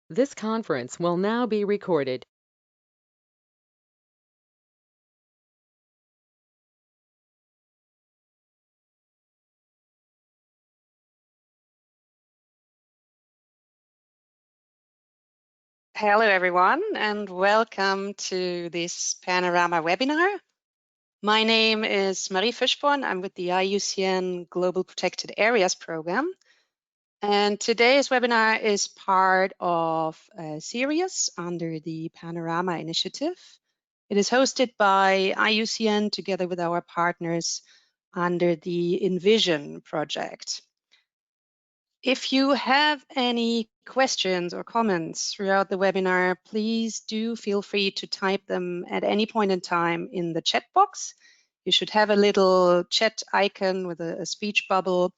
This conference will now be recorded. Hello, everyone, and welcome to this Panorama webinar. My name is Marie Fischborn. I'm with the IUCN Global Protected Areas Program. And today's webinar is part of a series under the Panorama Initiative. It is hosted by IUCN together with our partners under the ENVISION Project. If you have any questions or comments throughout the webinar, please do feel free to type them at any point in time in the chat box. You should have a little chat icon with a speech bubble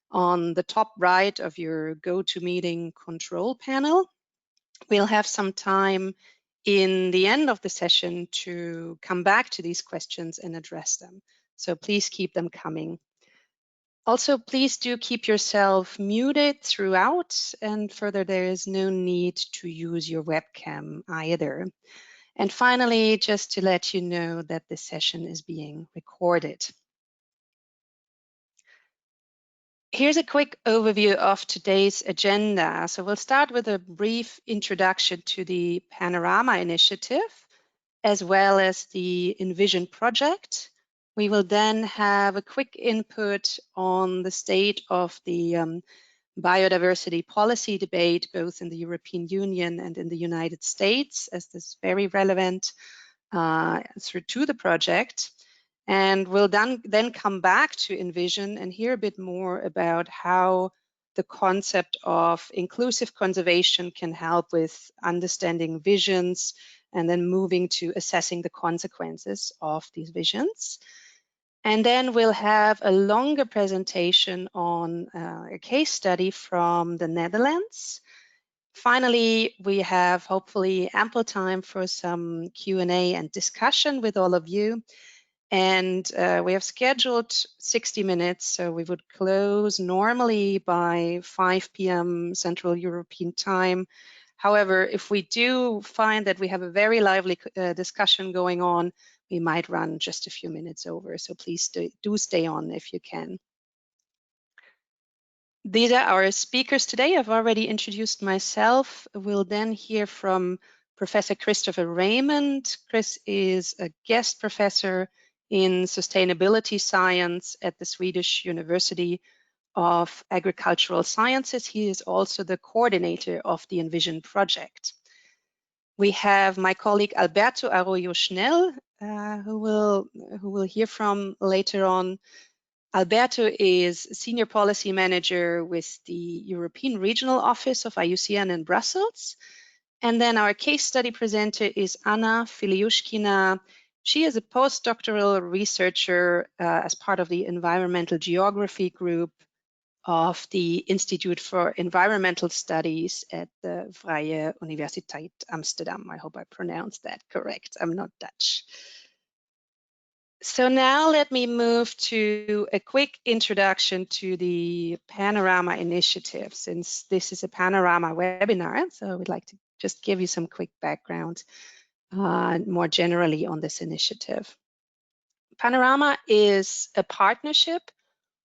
on the top right of your GoToMeeting control panel. We'll have some time in the end of the session to come back to these questions and address them. So please keep them coming. Also, please do keep yourself muted throughout, and further, there is no need to use your webcam either. And finally, just to let you know that this session is being recorded. Here's a quick overview of today's agenda. So we'll start with a brief introduction to the Panorama Initiative, as well as the ENVISION Project. We will then have a quick input on the state of the biodiversity policy debate, both in the European Union and in the United States, as this is very relevant to the project. And we'll then come back to ENVISION and hear a bit more about how the concept of inclusive conservation can help with understanding visions and then moving to assessing the consequences of these visions. And then we'll have a longer presentation on a case study from the Netherlands. Finally, we have hopefully ample time for some Q&A and discussion with all of you. And we have scheduled 60 minutes, so we would close normally by 5 p.m. Central European Time. However, if we do find that we have a very lively discussion going on, we might run just a few minutes over, so please do stay on if you can. These are our speakers today. I've already introduced myself. We'll then hear from Professor Christopher Raymond. Chris is a guest professor in sustainability science at the Swedish University of Agricultural Sciences. He is also the coordinator of the ENVISION project. We have my colleague Alberto Arroyo Schnell, who we'll hear from later on. Alberto is Senior Policy Manager with the European Regional Office of IUCN in Brussels. And then our case study presenter is Anna Filiushkina. She is a postdoctoral researcher as part of the Environmental Geography Group of the Institute for Environmental Studies at the Vrije Universiteit Amsterdam. I hope I pronounced that correct. I'm not Dutch. So now let me move to a quick introduction to the Panorama Initiative, since this is a Panorama webinar. So I would like to just give you some quick background more generally on this initiative. Panorama is a partnership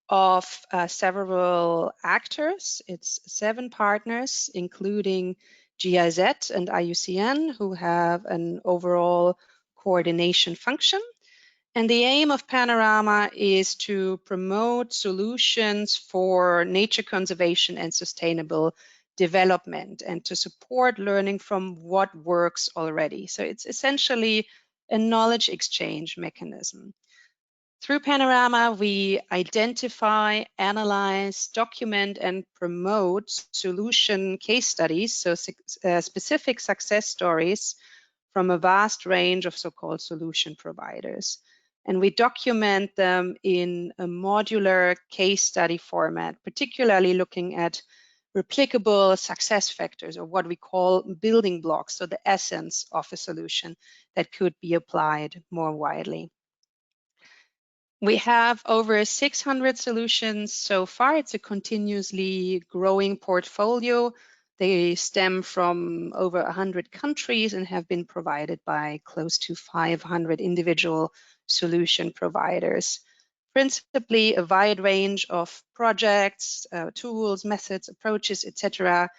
of several actors. It's 7 partners, including GIZ and IUCN, who have an overall coordination function. And the aim of Panorama is to promote solutions for nature conservation and sustainable development, and to support learning from what works already. So it's essentially a knowledge exchange mechanism. Through Panorama, we identify, analyze, document, and promote solution case studies, so specific success stories from a vast range of so-called solution providers. And we document them in a modular case study format, particularly looking at replicable success factors, or what we call building blocks, so the essence of a solution that could be applied more widely. We have over 600 solutions so far. It's a continuously growing portfolio. They stem from over 100 countries and have been provided by close to 500 individual solution providers. Principally a wide range of projects, tools, methods, approaches, etc.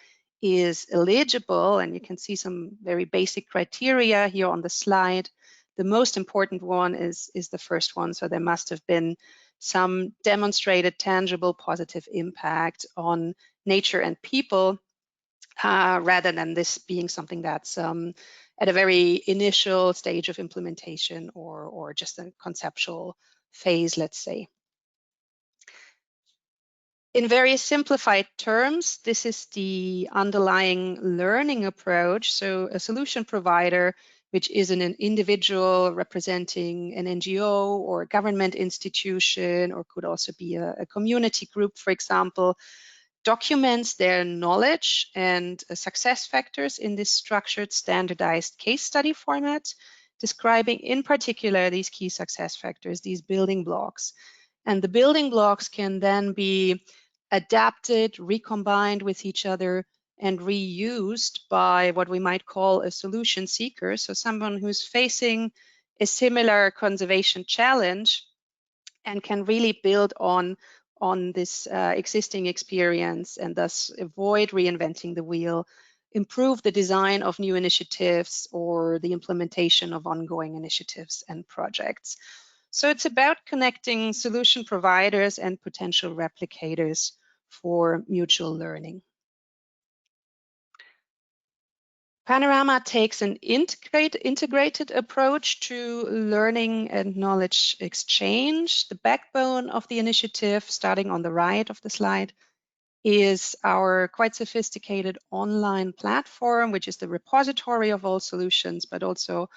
is eligible, and you can see some very basic criteria here on the slide. The most important one is the first one, so there must have been some demonstrated tangible positive impact on nature and people, rather than this being something that's at a very initial stage of implementation or just a conceptual phase, let's say. In very simplified terms, this is the underlying learning approach. So a solution provider, which is an individual representing an NGO or a government institution, or could also be a community group, for example, documents their knowledge and success factors in this structured, standardized case study format, describing in particular these key success factors, these building blocks. And the building blocks can then be adapted, recombined with each other, and reused by what we might call a solution seeker. So someone who's facing a similar conservation challenge and can really build on this existing experience and thus avoid reinventing the wheel, improve the design of new initiatives or the implementation of ongoing initiatives and projects. So it's about connecting solution providers and potential replicators for mutual learning. Panorama takes an integrated approach to learning and knowledge exchange. The backbone of the initiative, starting on the right of the slide, is our quite sophisticated online platform, which is the repository of all solutions, but also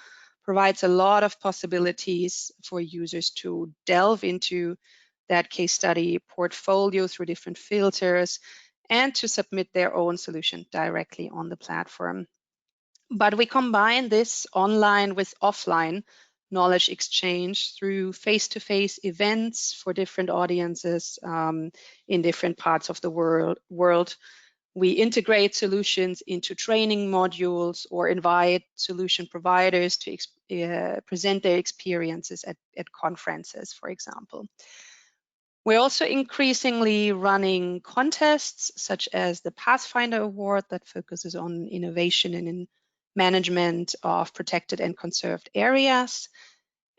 provides a lot of possibilities for users to delve into that case study portfolio through different filters and to submit their own solution directly on the platform. But we combine this online with offline knowledge exchange through face-to-face events for different audiences in different parts of the world. We integrate solutions into training modules or invite solution providers to present their experiences at conferences, for example. We're also increasingly running contests such as the Pathfinder Award that focuses on innovation and in management of protected and conserved areas.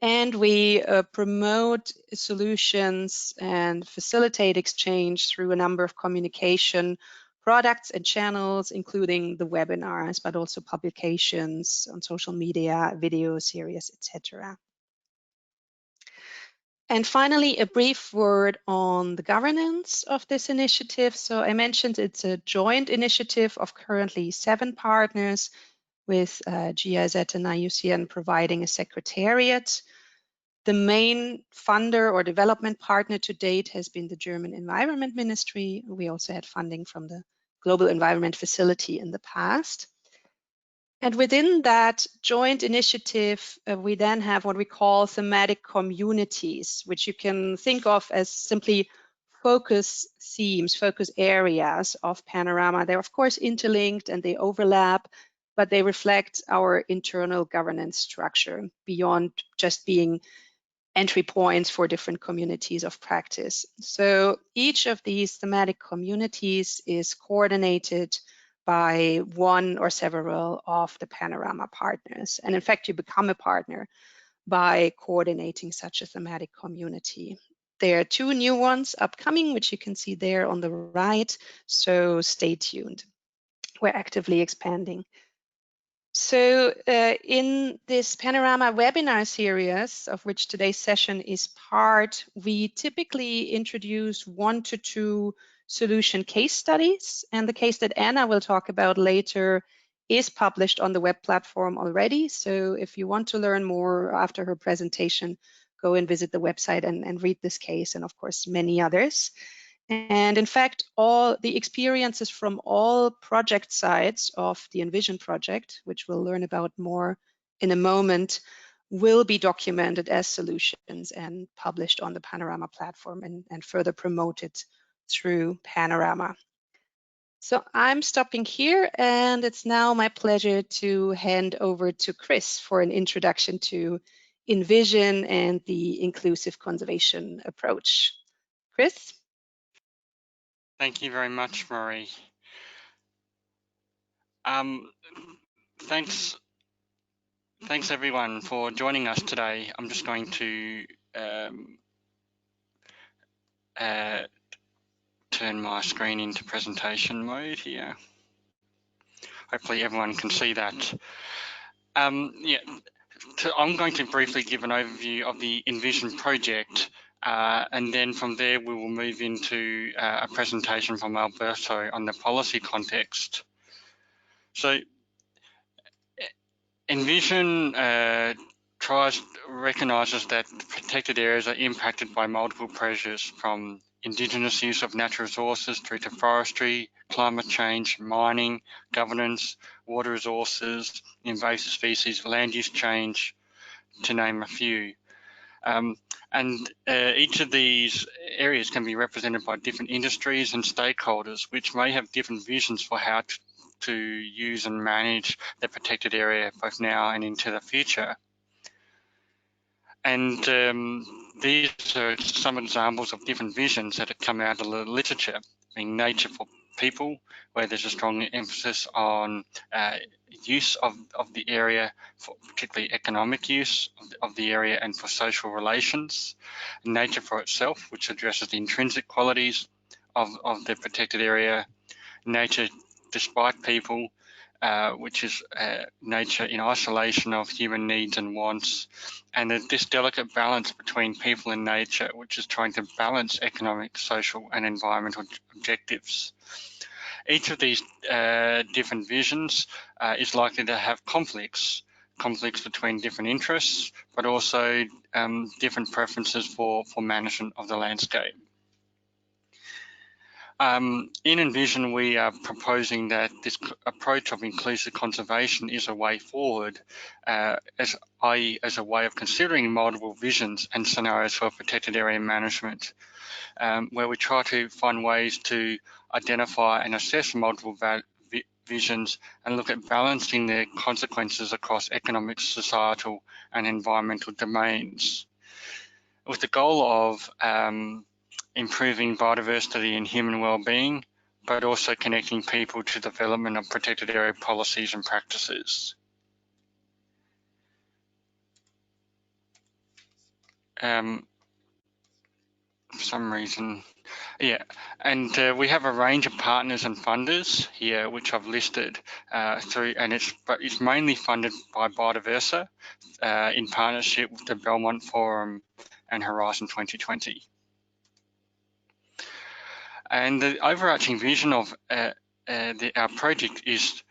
And we promote solutions and facilitate exchange through a number of communication products and channels, including the webinars, but also publications on social media, video series, etc. And finally, a brief word on the governance of this initiative. So I mentioned it's a joint initiative of currently 7 partners, with GIZ and IUCN providing a secretariat. The main funder or development partner to date has been the German Environment Ministry. We also had funding from the Global Environment Facility in the past. And within that joint initiative, we then have what we call thematic communities, which you can think of as simply focus themes, focus areas of Panorama. They're of course interlinked and they overlap, but they reflect our internal governance structure beyond just being entry points for different communities of practice. So each of these thematic communities is coordinated by one or several of the Panorama partners. And in fact, you become a partner by coordinating such a thematic community. There are 2 new ones upcoming, which you can see there on the right, so stay tuned. We're actively expanding. So in this Panorama webinar series, of which today's session is part, we typically introduce 1 to 2 solution case studies. And the case that Anna will talk about later is published on the web platform already. So if you want to learn more after her presentation, go and visit the website and read this case, and of course, many others. And in fact, all the experiences from all project sites of the ENVISION project, which we'll learn about more in a moment, will be documented as solutions and published on the Panorama platform and further promoted through Panorama. So I'm stopping here, and it's now my pleasure to hand over to Chris for an introduction to ENVISION and the inclusive conservation approach. Chris? Thank you very much, Marie. Thanks everyone for joining us today. I'm just going to turn my screen into presentation mode here. Hopefully everyone can see that. I'm going to briefly give an overview of the ENVISION project, and then from there we will move into a presentation from Alberto on the policy context. So ENVISION recognises that protected areas are impacted by multiple pressures, from indigenous use of natural resources through to forestry, climate change, mining, governance, water resources, invasive species, land use change, to name a few. Each of these areas can be represented by different industries and stakeholders, which may have different visions for how to use and manage the protected area both now and into the future. And these are some examples of different visions that have come out of the literature, being nature for people, where there's a strong emphasis on use of the area, for particularly economic use of the area and for social relations. Nature for itself, which addresses the intrinsic qualities of the protected area. Nature despite people, which is nature in isolation of human needs and wants, and this delicate balance between people and nature, which is trying to balance economic, social and environmental objectives. Each of these different visions is likely to have conflicts between different interests, but also different preferences for management of the landscape. In ENVISION, we are proposing that this approach of inclusive conservation is a way forward, as a way of considering multiple visions and scenarios for protected area management, where we try to find ways to identify and assess multiple visions and look at balancing their consequences across economic, societal and environmental domains, with the goal of improving biodiversity and human well-being, but also connecting people to development of protected area policies and practices. For some reason, and we have a range of partners and funders here, which I've listed through, and it's mainly funded by Biodiversa in partnership with the Belmont Forum and Horizon 2020. And the overarching vision of our project is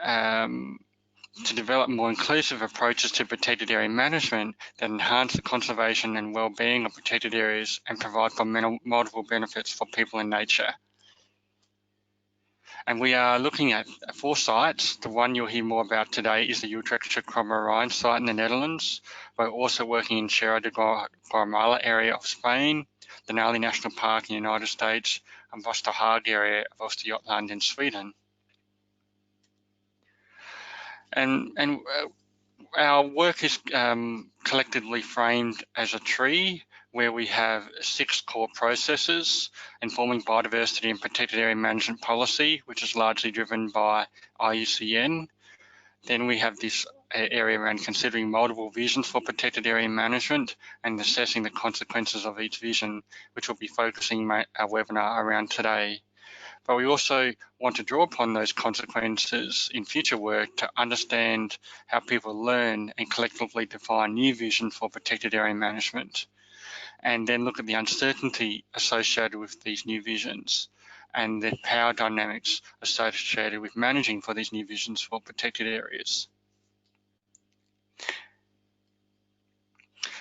to develop more inclusive approaches to protected area management that enhance the conservation and well-being of protected areas and provide for multiple benefits for people and nature. And we are looking at 4 sites. The one you'll hear more about today is the Utrechtse Kromme Rijn site in the Netherlands. We're also working in Sierra de Guatemala area of Spain, Denali National Park in the United States, and Vosterhaag area of Östergötland in Sweden. And our work is collectively framed as a tree, where we have 6 core processes informing biodiversity and protected area management policy, which is largely driven by IUCN. Then we have this area around considering multiple visions for protected area management and assessing the consequences of each vision, which we'll be focusing our webinar around today. But we also want to draw upon those consequences in future work to understand how people learn and collectively define new visions for protected area management, and then look at the uncertainty associated with these new visions and the power dynamics associated with managing for these new visions for protected areas.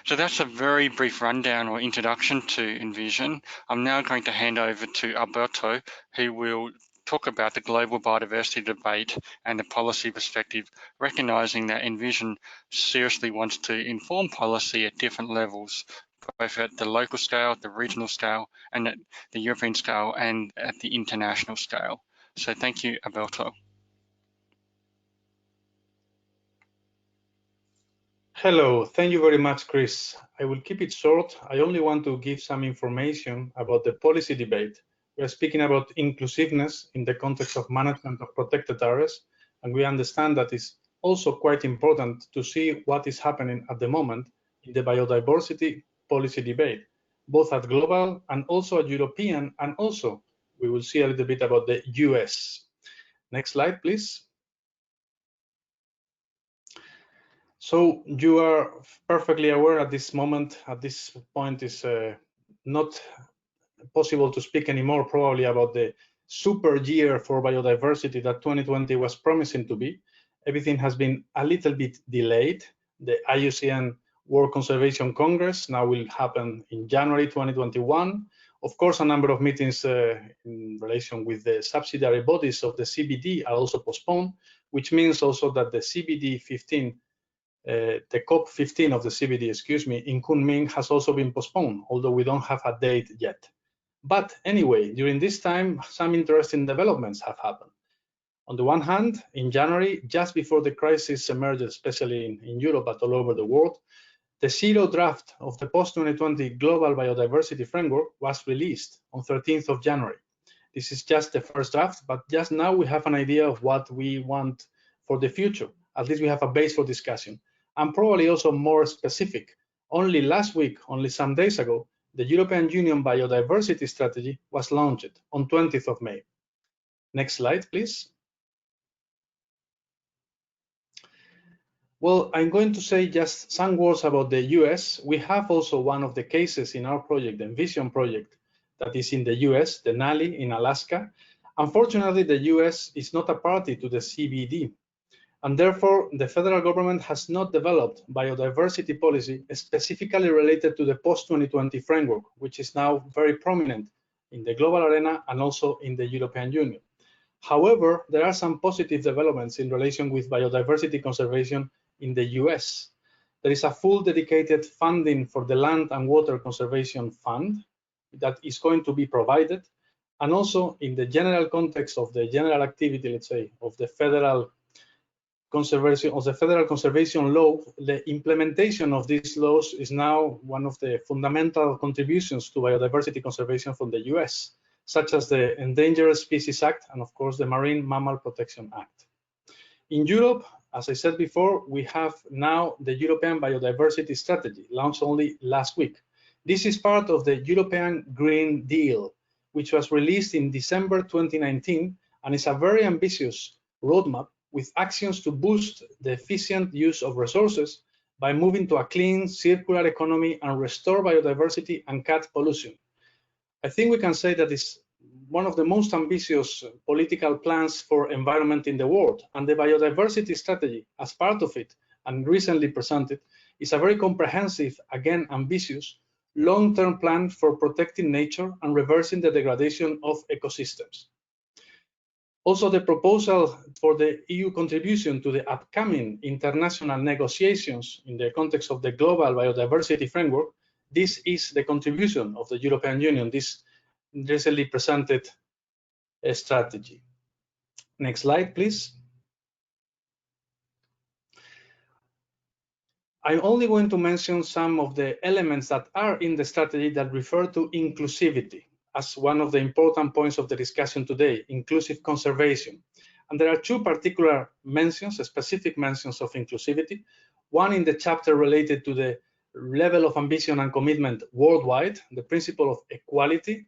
So that's a very brief rundown or introduction to ENVISION. I'm now going to hand over to Alberto, who will talk about the global biodiversity debate and the policy perspective, recognising that ENVISION seriously wants to inform policy at different levels, both at the local scale, the regional scale, and at the European scale, and at the international scale. So thank you, Alberto. Hello, thank you very much, Chris. I will keep it short. I only want to give some information about the policy debate. We are speaking about inclusiveness in the context of management of protected areas, and we understand that it's also quite important to see what is happening at the moment in the biodiversity policy debate, both at global and also at European, and also we will see a little bit about the US. Next slide, please. So you are perfectly aware at this moment, at this point, is not possible to speak anymore probably about the super year for biodiversity that 2020 was promising to be. Everything has been a little bit delayed. The IUCN World Conservation Congress now will happen in January 2021. Of course, a number of meetings in relation with the subsidiary bodies of the CBD are also postponed, which means also that the CBD 15 the COP15 of the CBD, in Kunming has also been postponed, although we don't have a date yet. But anyway, during this time, some interesting developments have happened. On the one hand, in January, just before the crisis emerged, especially in Europe, but all over the world, the zero draft of the post-2020 Global Biodiversity Framework was released on 13th of January. This is just the first draft, but just now we have an idea of what we want for the future. At least we have a base for discussion. And probably also more specific. Only last week, only some days ago, the European Union Biodiversity Strategy was launched on 20th of May. Next slide, please. Well, I'm going to say just some words about the US. We have also one of the cases in our project, the ENVISION Project, that is in the US, the Denali in Alaska. Unfortunately, the US is not a party to the CBD, and therefore the federal government has not developed biodiversity policy specifically related to the post-2020 framework, which is now very prominent in the global arena and also in the European Union. However, there are some positive developments in relation with biodiversity conservation in the US. There is a full dedicated funding for the Land and Water Conservation Fund that is going to be provided. And also in the general context of the general activity, let's say, of the federal conservation law, the implementation of these laws is now one of the fundamental contributions to biodiversity conservation from the US, such as the Endangered Species Act and of course the Marine Mammal Protection Act. In Europe, as I said before, we have now the European Biodiversity Strategy, launched only last week. This is part of the European Green Deal, which was released in December 2019 and is a very ambitious roadmap with actions to boost the efficient use of resources by moving to a clean, circular economy and restore biodiversity and cut pollution. I think we can say that it's one of the most ambitious political plans for environment in the world, and the biodiversity strategy, as part of it and recently presented, is a very comprehensive, again ambitious, long-term plan for protecting nature and reversing the degradation of ecosystems. Also, the proposal for the EU contribution to the upcoming international negotiations in the context of the global biodiversity framework, this is the contribution of the European Union, this recently presented strategy. Next slide, please. I'm only going to mention some of the elements that are in the strategy that refer to inclusivity as one of the important points of the discussion today, inclusive conservation. And there are two particular mentions, specific mentions of inclusivity. One in the chapter related to the level of ambition and commitment worldwide, the principle of equality.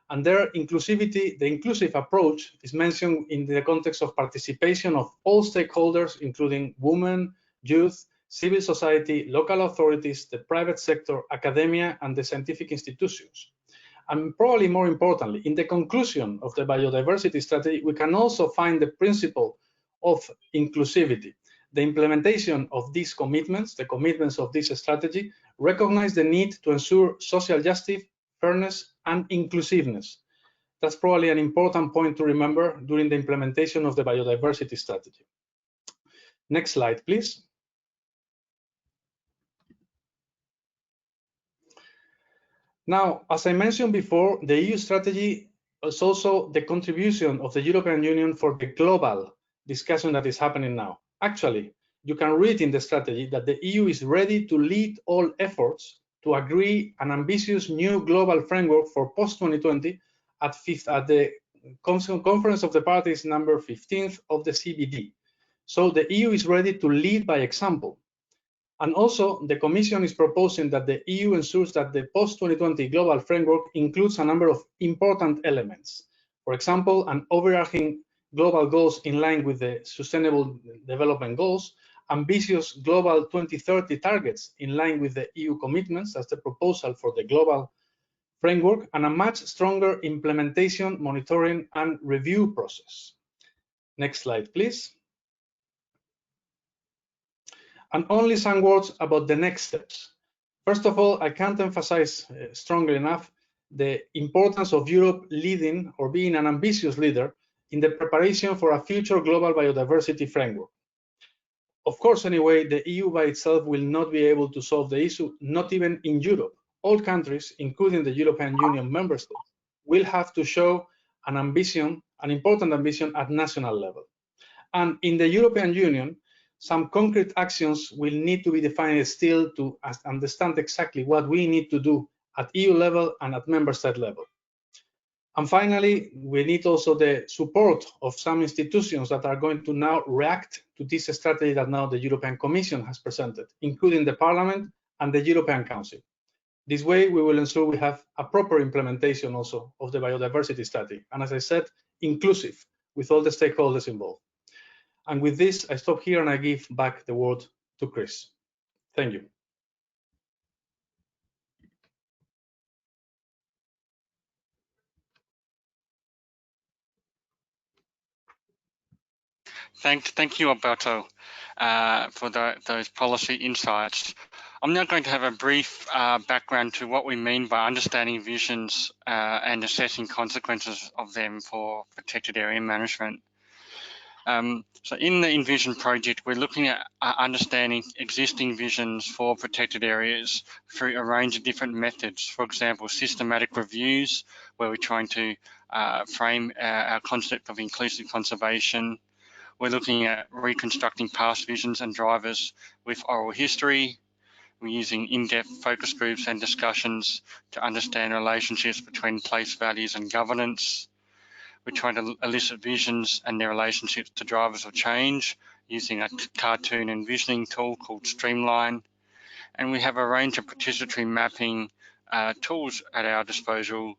And there, inclusivity, the inclusive approach is mentioned in the context of participation of all stakeholders, including women, youth, civil society, local authorities, the private sector, academia, and the scientific institutions. And probably more importantly, in the conclusion of the biodiversity strategy, we can also find the principle of inclusivity. The implementation of these commitments, the commitments of this strategy, recognize the need to ensure social justice, fairness, and inclusiveness. That's probably an important point to remember during the implementation of the biodiversity strategy. Next slide, please. Now, as I mentioned before, the EU strategy It's also the contribution of the European Union for the global discussion that is happening now. Actually, you can read in the strategy that the EU is ready to lead all efforts to agree an ambitious new global framework for post-2020 at the Conference of the Parties number 15th of the CBD. So the EU is ready to lead by example. And also, the Commission is proposing that the EU ensures that the post-2020 global framework includes a number of important elements. For example, an overarching global goals in line with the Sustainable Development Goals, ambitious global 2030 targets in line with the EU commitments as the proposal for the global framework, and a much stronger implementation, monitoring, and review process. Next slide, please. And only some words about the next steps. First of all, I can't emphasize strongly enough the importance of Europe leading or being an ambitious leader in the preparation for a future global biodiversity framework. Of course, anyway, the EU by itself will not be able to solve the issue, not even in Europe. All countries, including the European Union member states, will have to show an ambition, an important ambition at national level. And in the European Union, some concrete actions will need to be defined still to understand exactly what we need to do at EU level and at member state level. And finally, we need also the support of some institutions that are going to now react to this strategy that now the European Commission has presented, including the Parliament and the European Council. This way, we will ensure we have a proper implementation also of the biodiversity strategy. And as I said, inclusive with all the stakeholders involved. And with this, I stop here and I give back the word to Chris. Thank you. Thank you, Alberto, for those policy insights. I'm now going to have a brief background to what we mean by understanding visions and assessing consequences of them for protected area management. So in the ENVISION project, we're looking at understanding existing visions for protected areas through a range of different methods. For example, systematic reviews, where we're trying to frame our concept of inclusive conservation. We're looking at reconstructing past visions and drivers with oral history. We're using in-depth focus groups and discussions to understand relationships between place values and governance. We're trying to elicit visions and their relationships to drivers of change using a cartoon envisioning tool called Streamline. And we have a range of participatory mapping tools at our disposal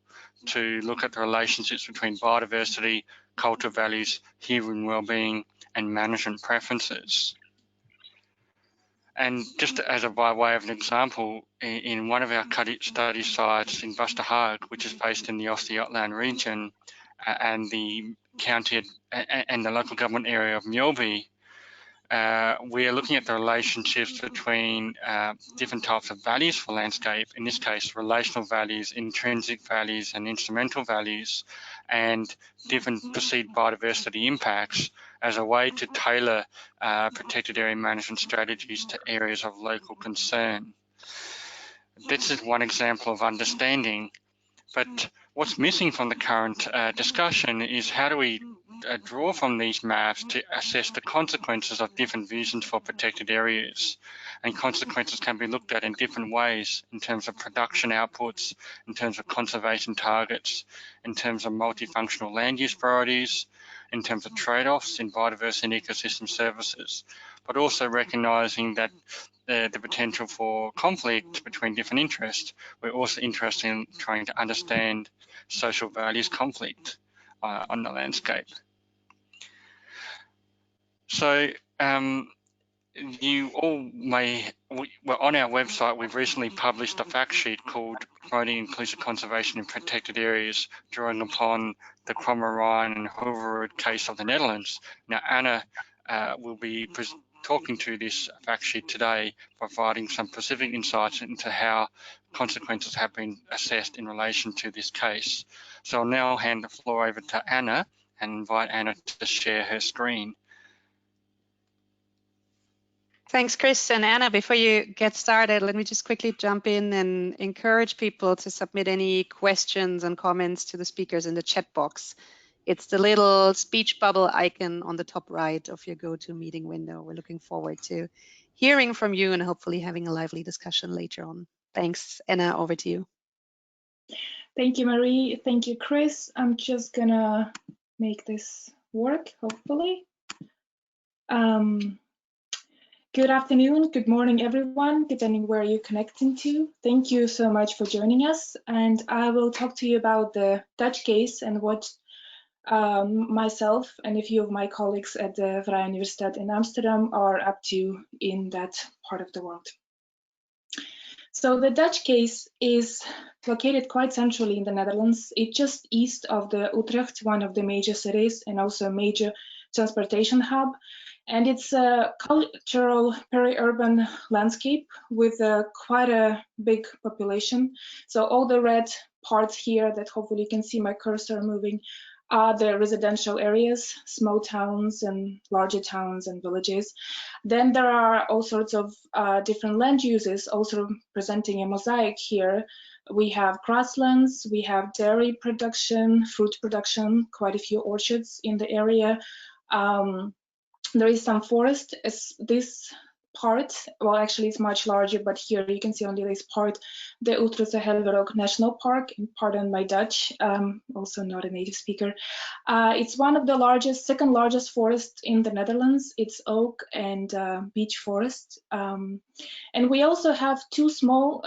to look at the relationships between biodiversity, cultural values, human well-being, and management preferences. And just as by way of an example, in one of our study sites in Busterhaag, which is based in the Oost-Jutland region, and the county and the local government area of Mjölby, we are looking at the relationships between different types of values for landscape, in this case, relational values, intrinsic values, and instrumental values, and different perceived biodiversity impacts as a way to tailor protected area management strategies to areas of local concern. This is one example of understanding, but what's missing from the current discussion is how do we draw from these maps to assess the consequences of different visions for protected areas. And consequences can be looked at in different ways in terms of production outputs, in terms of conservation targets, in terms of multifunctional land use priorities, in terms of trade-offs in biodiversity and ecosystem services, but also recognising that the potential for conflict between different interests. We're also interested in trying to understand social values conflict on the landscape. So you all well, on our website, we've recently published a fact sheet called Promoting Inclusive Conservation in Protected Areas, drawing upon the Kromme-Rijn and Hooverwood case of the Netherlands. Now, Anna will be talking to this fact sheet today, providing some specific insights into how consequences have been assessed in relation to this case. So I'll now hand the floor over to Anna and invite Anna to share her screen. Thanks, Chris and Anna. Before you get started, let me just quickly jump in and encourage people to submit any questions and comments to the speakers in the chat box. It's the little speech bubble icon on the top right of your GoToMeeting window. We're looking forward to hearing from you and hopefully having a lively discussion later on. Thanks, Anna, over to you. Thank you, Marie. Thank you, Chris. I'm just gonna make this work, hopefully. Good afternoon, good morning, everyone, depending where you're connecting to. Thank you so much for joining us. And I will talk to you about the Dutch case and what myself and a few of my colleagues at the Vrije Universiteit in Amsterdam are up to in that part of the world. So the Dutch case is located quite centrally in the Netherlands. It's just east of the Utrecht, one of the major cities and also a major transportation hub. And it's a cultural peri-urban landscape with quite a big population. So all the red parts here that hopefully you can see my cursor moving are the residential areas, small towns and larger towns and villages. Then there are all sorts of different land uses also presenting a mosaic here. We have grasslands, we have dairy production, fruit production, quite a few orchards in the area. There is some forest. This part, well, actually it's much larger, but here you can see only this part, the Utrechtse Helwerok National Park. Pardon my Dutch, also not a native speaker. It's one of the largest, second largest forests in the Netherlands. It's oak and beech forest. And we also have two small,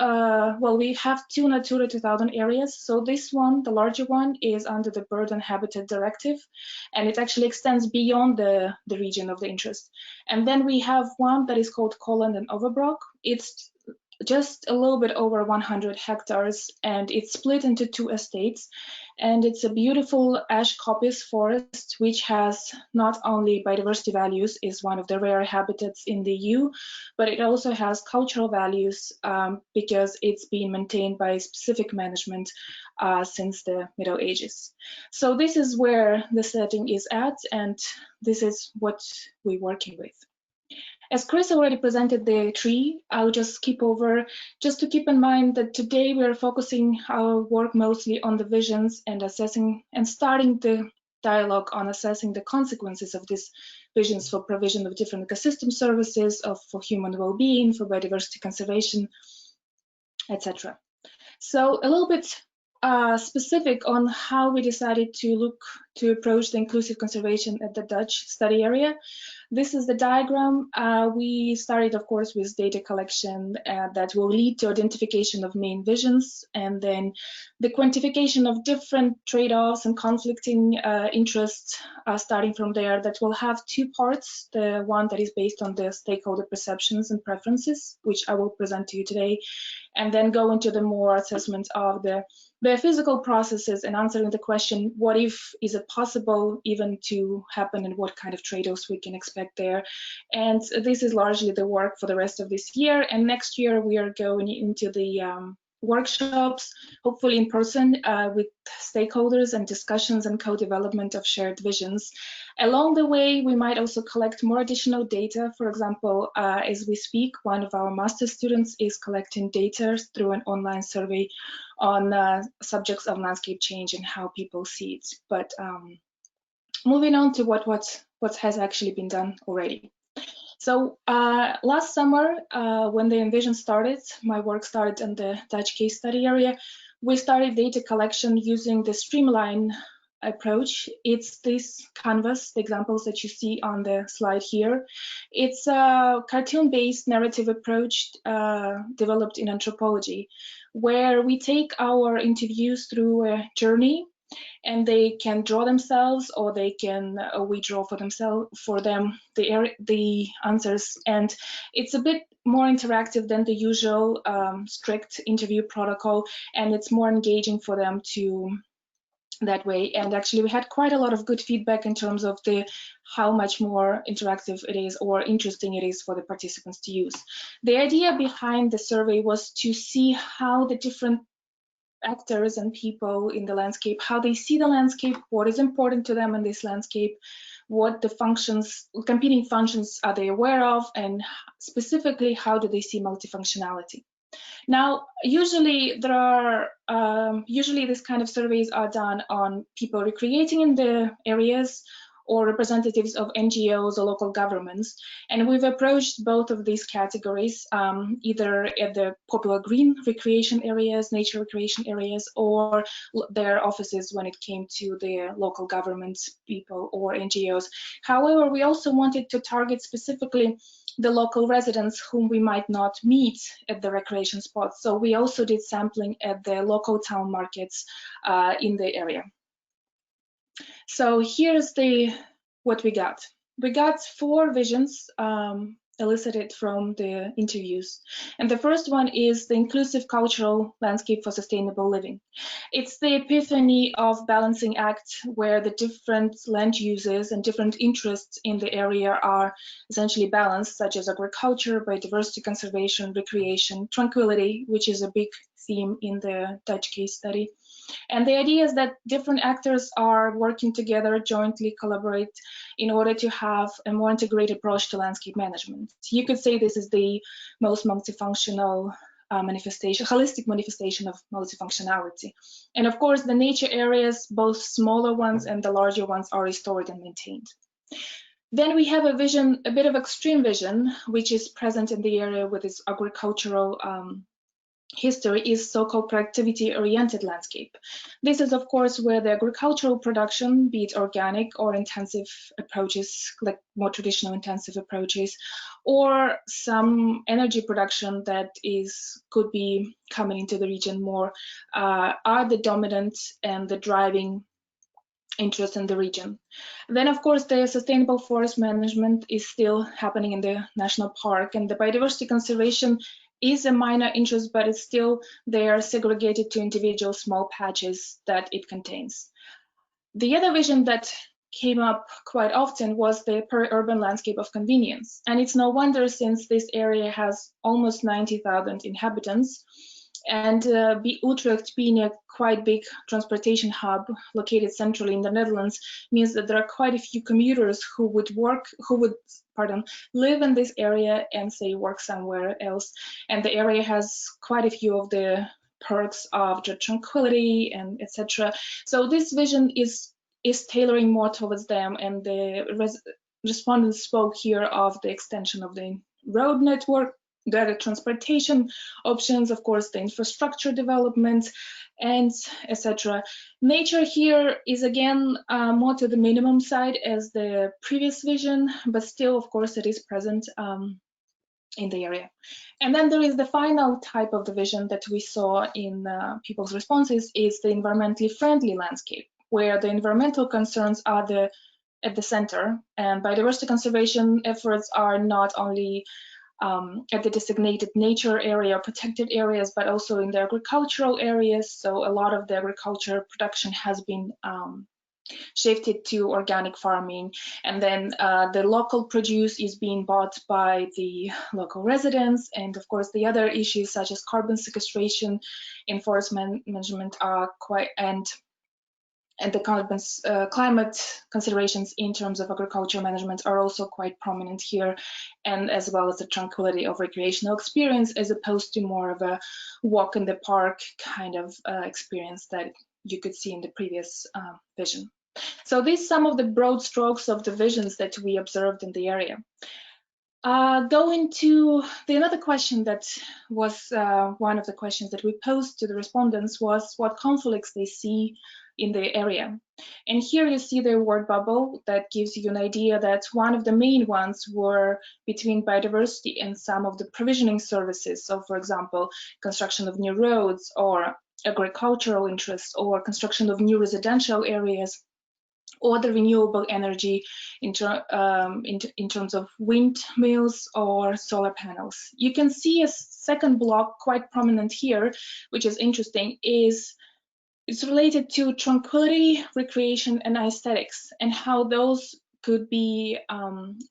well, we have two Natura 2000 areas. So this one, the larger one, is under the Bird and Habitat Directive, and it actually extends beyond the region of the interest. And then we have one that is called Colland and Overbroek. It's just a little bit over 100 hectares, and it's split into two estates. And it's a beautiful ash coppice forest, which has not only biodiversity values, is one of the rare habitats in the EU, but it also has cultural values because it's been maintained by specific management since the Middle Ages. So this is where the setting is at, and this is what we're working with. As Chris already presented the tree, I'll just skip over, just to keep in mind that today we are focusing our work mostly on the visions and assessing and starting the dialogue on assessing the consequences of these visions for provision of different ecosystem services, for human well-being, for biodiversity conservation, etc. So a little bit specific on how we decided to approach the inclusive conservation at the Dutch study area. This is the diagram. We started, of course, with data collection that will lead to identification of main visions, and then the quantification of different trade-offs and conflicting interests starting from there, that will have two parts. The one that is based on the stakeholder perceptions and preferences, which I will present to you today, and then go into the more assessment of the physical processes and answering the question, what if, is it possible even to happen, and what kind of trade-offs we can expect there. And this is largely the work for the rest of this year, and next year we are going into the workshops, hopefully in person, with stakeholders and discussions and co-development of shared visions. Along the way, we might also collect more additional data. For example, as we speak, one of our master students is collecting data through an online survey on subjects of landscape change and how people see it. But moving on to what has actually been done already. So last summer, when the ENVISION started, my work started in the Dutch case study area, we started data collection using the streamline approach. It's this canvas, the examples that you see on the slide here. It's a cartoon-based narrative approach developed in anthropology, where we take our interviews through a journey, and they can draw themselves, or they can we draw for them the answers. And it's a bit more interactive than the usual strict interview protocol, and it's more engaging for them to that way. And actually we had quite a lot of good feedback in terms of how much more interactive it is or interesting it is for the participants to use. The idea behind the survey was to see how the different actors and people in the landscape, how they see the landscape, what is important to them in this landscape, what the functions, competing functions are they aware of, and specifically how do they see multifunctionality. Now, usually there are these kind of surveys are done on people recreating in the areas or representatives of NGOs or local governments. And we've approached both of these categories, either at the popular green recreation areas, nature recreation areas, or their offices when it came to the local governments, people, or NGOs. However, we also wanted to target specifically the local residents whom we might not meet at the recreation spots. So we also did sampling at the local town markets in the area. So here's what we got. We got 4 visions elicited from the interviews. And the first one is the inclusive cultural landscape for sustainable living. It's the epiphany of balancing act where the different land uses and different interests in the area are essentially balanced, such as agriculture, biodiversity conservation, recreation, tranquility, which is a big theme in the Dutch case study. And the idea is that different actors are working together, jointly collaborate in order to have a more integrated approach to landscape management. You could say this is the most multifunctional holistic manifestation of multifunctionality. And of course, the nature areas, both smaller ones and the larger ones, are restored and maintained. Then we have a vision, a bit of extreme vision, which is present in the area with its agricultural history, is so-called productivity-oriented landscape. This is, of course, where the agricultural production, be it organic or intensive approaches, like more traditional intensive approaches, or some energy production that could be coming into the region more, are the dominant and the driving interest in the region. Then, of course, the sustainable forest management is still happening in the national park, and the biodiversity conservation is a minor interest, but it's still, they are segregated to individual small patches that it contains. The other vision that came up quite often was the peri-urban landscape of convenience. And it's no wonder, since this area has almost 90,000 inhabitants, and Utrecht being a quite big transportation hub located centrally in the Netherlands means that there are quite a few commuters who would live in this area and say work somewhere else. And the area has quite a few of the perks of the tranquility and etc. So this vision is tailoring more towards them, and the respondents spoke here of the extension of the road network, the transportation options, of course, the infrastructure development, and etc. Nature here is again more to the minimum side as the previous vision, but still, of course, it is present in the area. And then there is the final type of the vision that we saw in people's responses, is the environmentally friendly landscape, where the environmental concerns are at the center, and biodiversity conservation efforts are not only at the designated nature area, protected areas, but also in the agricultural areas. So a lot of the agriculture production has been shifted to organic farming, and then the local produce is being bought by the local residents. And of course, the other issues such as carbon sequestration in forest management are quite, and the climate considerations in terms of agriculture management are also quite prominent here, and as well as the tranquility of recreational experience, as opposed to more of a walk in the park kind of experience that you could see in the previous vision. So these are some of the broad strokes of the visions that we observed in the area. Going to another question that was one of the questions that we posed to the respondents was what conflicts they see in the area. And here you see the word bubble that gives you an idea that one of the main ones were between biodiversity and some of the provisioning services. So for example, construction of new roads, or agricultural interests, or construction of new residential areas, or the renewable energy in terms of windmills or solar panels. You can see a second block quite prominent here, which is interesting, it's related to tranquility, recreation, and aesthetics, and how those could be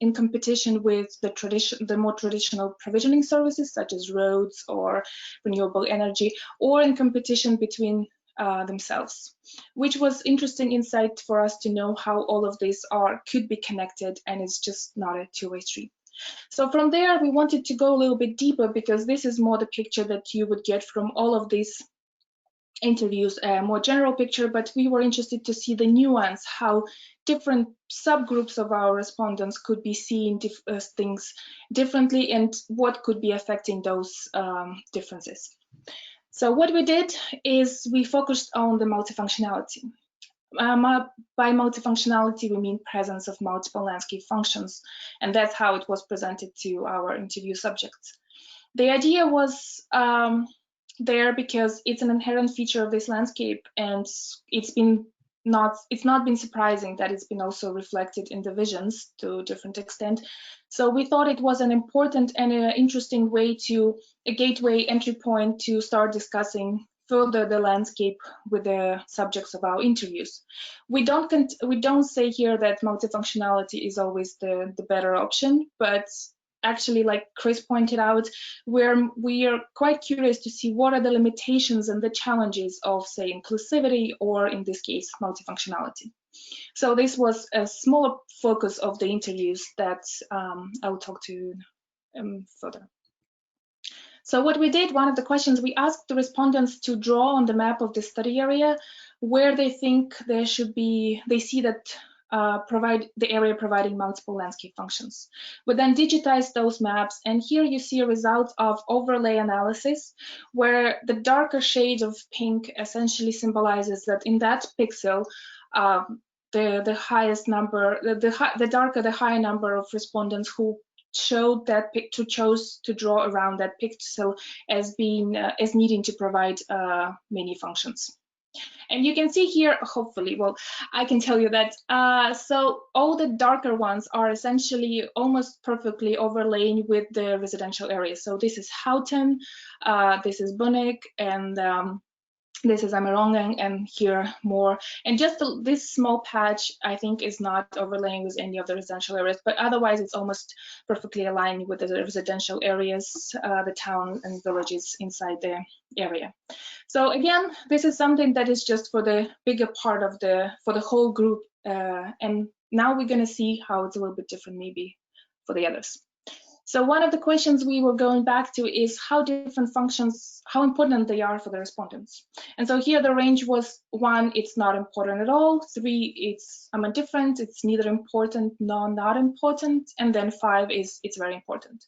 in competition with the more traditional provisioning services such as roads or renewable energy, or in competition between themselves, which was interesting insight for us to know how all of these could be connected, and it's just not a two-way street. So from there, we wanted to go a little bit deeper, because this is more the picture that you would get from all of these interviews, a more general picture, but we were interested to see the nuance, how different subgroups of our respondents could be seeing things differently, and what could be affecting those differences. So what we did is we focused on the multifunctionality. By multifunctionality, we mean presence of multiple landscape functions, and that's how it was presented to our interview subjects. The idea was there because it's an inherent feature of this landscape, and it's not been surprising that it's been also reflected in the visions to a different extent. So we thought it was an important and an interesting way a gateway entry point to start discussing further the landscape with the subjects of our interviews. We don't say here that multifunctionality is always the better option, but actually, like Chris pointed out, we are quite curious to see what are the limitations and the challenges of, say, inclusivity, or in this case, multifunctionality. So this was a smaller focus of the interviews that I'll talk to further. So what we did, one of the questions, we asked the respondents to draw on the map of the study area where they think there should be, they see that the area providing multiple landscape functions. We then digitized those maps, and here you see a result of overlay analysis, where the darker shade of pink essentially symbolizes that in that pixel, the highest number, the darker the higher number of respondents who chose to draw around that pixel as needing to provide many functions. And you can see here, hopefully, well, I can tell you that, so all the darker ones are essentially almost perfectly overlaying with the residential areas. So this is Houghton, this is Bunnik, and this is Amerongen, and here more. And just this small patch, I think, is not overlaying with any of the residential areas, but otherwise it's almost perfectly aligned with the residential areas, the town and villages inside the area. So again, this is something that is just for the bigger part of for the whole group. And now we're going to see how it's a little bit different maybe for the others. So one of the questions we were going back to is how different functions, how important they are for the respondents. And so here the range was 1, it's not important at all, 3, it's indifferent, it's neither important nor not important, and then 5 is it's very important.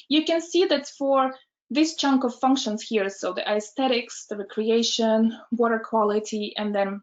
You can see that for this chunk of functions here, so the aesthetics, the recreation, water quality, and then